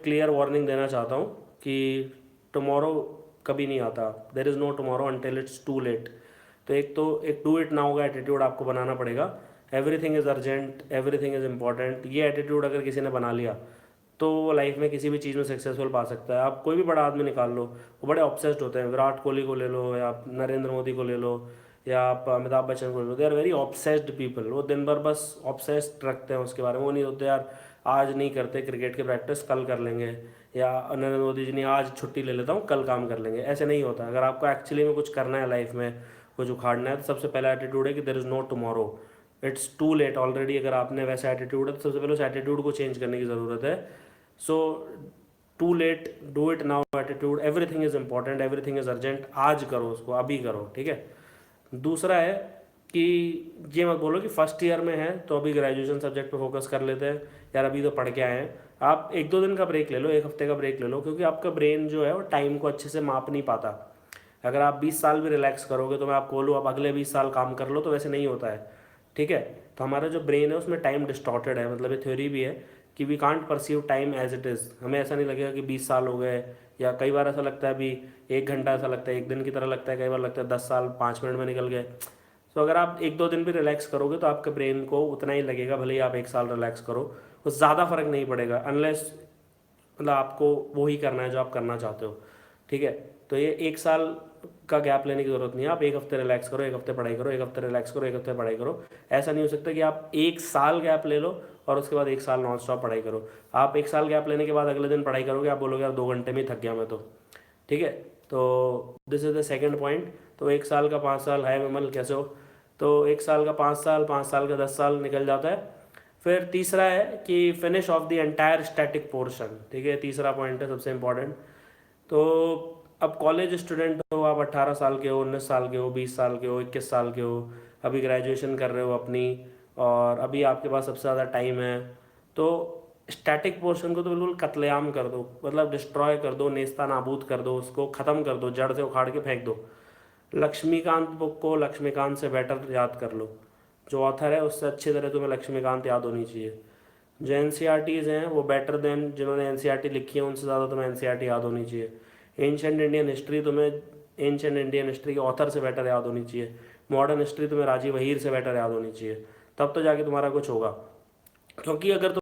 Clear warning देना चाहता हूँ कि टुमारो कभी नहीं आता, there is no tomorrow until it's too late. तो एक डू इट नाउ का एटीट्यूड आपको बनाना पड़ेगा। Everything is urgent, everything is important, ये एटीट्यूड अगर किसी ने बना लिया तो वो लाइफ में किसी भी चीज़ में सक्सेसफुल पा सकता है। आप कोई भी बड़ा आदमी निकाल लो, वो बड़े ऑब्सेस्ड होते हैं। विराट कोहली को ले लो, या आप नरेंद्र मोदी को ले लो, या आप अमिताभ बच्चन को ले लो, they are very obsessed people. वो दिन भर बस ऑब्सेस्ड रखते हैं उसके बारे में। वो नहीं होते यार आज नहीं करते क्रिकेट की प्रैक्टिस, कल कर लेंगे, या नरेंद्र मोदी जी नहीं आज छुट्टी ले लेता हूँ कल काम कर लेंगे, ऐसे नहीं होता। अगर आपको एक्चुअली में कुछ करना है लाइफ में, कुछ उखाड़ना है, तो सबसे पहला एटीट्यूड है कि there is no tomorrow, it's too late already. अगर आपने वैसा एटीट्यूड है तो सबसे पहले उस एटीट्यूड को चेंज करने की ज़रूरत है। So too late, do it now attitude, everything is important, everything is urgent, आज करो उसको, अभी करो, ठीक है। दूसरा है कि ये मत बोलो कि फर्स्ट ईयर में है तो अभी ग्रेजुएशन सब्जेक्ट पे फोकस कर लेते हैं, यार अभी तो पढ़ के आए हैं। आप एक दो दिन का ब्रेक ले लो, एक हफ्ते का ब्रेक ले लो, क्योंकि आपका ब्रेन जो है वो टाइम को अच्छे से माप नहीं पाता। अगर आप 20 साल भी रिलैक्स करोगे तो मैं आपको बोलूँ आप अगले 20 साल काम कर लो, तो वैसे नहीं होता है, ठीक है। तो हमारा जो ब्रेन है उसमें टाइम डिस्टॉर्टेड है, मतलब ये थ्योरी भी है कि we can't perceive time as it is. हमें ऐसा नहीं लगेगा कि 20 साल हो गए, या कई बार ऐसा लगता है अभी 1 घंटा ऐसा लगता है एक दिन की तरह लगता है, कई बार लगता है 10 साल 5 मिनट में निकल गए। तो अगर आप एक दो दिन भी रिलैक्स करोगे तो आपके ब्रेन को उतना ही लगेगा, भले ही आप 1 साल रिलैक्स करो, वो ज़्यादा फर्क नहीं पड़ेगा, अनलेस मतलब आपको वो ही करना है जो आप करना चाहते हो, ठीक है। तो ये 1 साल का गैप लेने की ज़रूरत नहीं है। आप एक हफ्ते रिलैक्स करो, एक हफ्ते पढ़ाई करो, एक हफ्ते रिलैक्स करो, एक हफ्ते पढ़ाई करो। ऐसा नहीं हो सकता कि आप 1 साल गैप ले लो और उसके बाद 1 साल नॉन स्टॉप पढ़ाई करो। आप 1 साल गैप लेने के बाद अगले दिन पढ़ाई करोगे, आप बोलोगे यार 2 घंटे में ही थक गया मैं तो, ठीक है। तो this is the second point. तो 1 साल का 5 साल है विमल, कैसे हो? तो 1 साल का 5 साल, 5 साल का 10 साल निकल जाता है। फिर तीसरा है कि finish off the entire static portion, ठीक है, तीसरा पॉइंट है सबसे इम्पोर्टेंट। तो अब कॉलेज स्टूडेंट हो आप, 18 साल के हो, 19 साल के हो, 20 साल के हो, 21 साल के हो, अभी ग्रेजुएशन कर रहे हो अपनी, और अभी आपके पास सबसे ज़्यादा टाइम है। तो स्टैटिक पोर्शन को तो बिल्कुल कत्लेआम कर दो, मतलब डिस्ट्रॉय कर दो, नेस्ता नाबूद कर दो, उसको ख़त्म कर दो, जड़ से उखाड़ के फेंक दो। लक्ष्मीकांत बुक को लक्ष्मीकांत से बेटर याद कर लो, जो ऑथर है उससे अच्छी तरह तुम्हें लक्ष्मीकांत याद होनी चाहिए। जो एन हैं वो बेटर देन जिन्होंने एन लिखी है उनसे ज़्यादा तुम्हें एन याद होनी चाहिए। एंशेंट इंडियन हिस्ट्री तुम्हें एंशेंट इंडियन हिस्ट्री के ऑथर से बेटर याद होनी चाहिए। मॉडर्न हिस्ट्री तुम्हें राजीव वहीर से बेटर याद होनी चाहिए, तब तो जाके तुम्हारा कुछ होगा। क्योंकि अगर